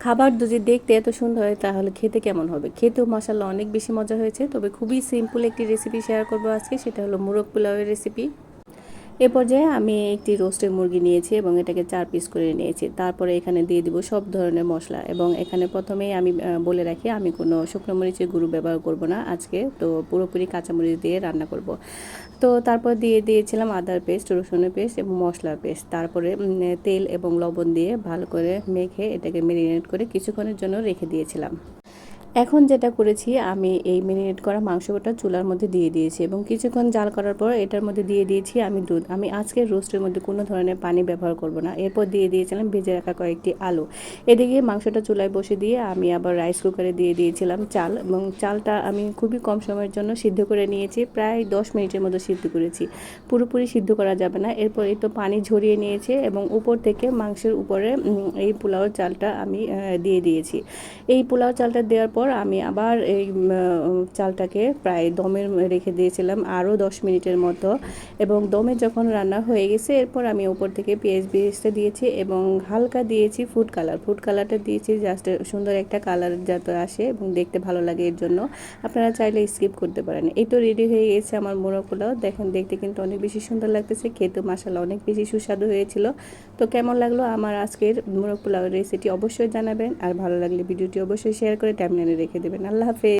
খাবার যদি দেখতে এত সুন্দর হয় তাহলে খেতে কেমন হবে? খেতেও মাশাআল্লাহ অনেক বেশি মজা হয়েছে। তবে খুবই সিম্পল একটি রেসিপি শেয়ার করব আজকে, সেটা হলো মোরগ পোলাওয়ের রেসিপি। এ পর্যায়ে আমি একটি রোস্টেড মুরগি নিয়েছি এবং এটাকে ৪ পিস করে নিয়েছি। তারপরে এখানে দিয়ে দিব সব ধরনের মসলা, এবং এখানে প্রথমেই আমি বলে রাখি আমি কোনো শুকনো মরিচের গুঁড়ো ব্যবহার করব না আজকে, তো পুরোপুরি কাঁচামরিচ দিয়ে রান্না করব। তো তারপর দিয়ে দিয়েছিলাম আদার পেস্ট, রসুনের পেস্ট এবং মশলার পেস্ট। তারপরে তেল এবং লবণ দিয়ে ভালো করে মেখে এটাকে মেরিনেট করে কিছুক্ষণের জন্য রেখে দিয়েছিলাম। এখন যেটা করেছি, আমি এই মেরিনেট করা মাংসটা চুলার মধ্যে দিয়ে দিয়েছি এবং কিছুক্ষণ জাল করার পর এটার মধ্যে দিয়ে দিয়েছি আমি দুধ। আমি আজকের রোস্টের মধ্যে কোনো ধরনের পানি ব্যবহার করব না। এরপর দিয়ে দিয়েছিলাম ভেজে রাখা কয়েকটি আলু। এদিকে মাংসটা চুলায় বসে দিয়ে আমি আবার রাইস কুকারে দিয়ে দিয়েছিলাম চাল, এবং চালটা আমি খুবই কম সময়ের জন্য সিদ্ধ করে নিয়েছি। প্রায় 10 মিনিটের মতো সিদ্ধ করেছি, পুরোপুরি সিদ্ধ করা যাবে না। এরপর এই তো পানি ঝরিয়ে নিয়েছে এবং উপর থেকে মাংসের উপরে এই পোলাওর চালটা আমি দিয়ে দিয়েছি। এই পোলাও চালটা দেওয়ার পর আমি আবার এই চালটাকে প্রায় দমে রেখে দিয়েছিলাম আরও 10 মিনিটের মতো, এবং দমে যখন রান্না হয়ে গেছে এরপর আমি উপর থেকে পেঁয়াজ বেরেস্তা দিয়েছি এবং হালকা দিয়েছি ফুড কালার। ফুড কালারটা দিয়েছি জাস্ট সুন্দর একটা কালার যাতে আসে এবং দেখতে ভালো লাগে, এর জন্য। আপনারা চাইলে স্কিপ করতে পারেন। এই তো রেডি হয়ে গেছে আমার মোরগ পোলাও। দেখেন দেখতে কিন্তু অনেক বেশি সুন্দর লাগতেছে, খেতে মাশাআল্লাহ অনেক বেশি সুস্বাদু হয়েছিল। তো কেমন লাগলো আমার আজকের মোরগ পোলাওয়ের রেসিপি অবশ্যই জানাবেন, আর ভালো লাগলে ভিডিওটি অবশ্যই শেয়ার করে টাইমলাইনে রেখে দেবেন। আল্লাহ হাফেজ।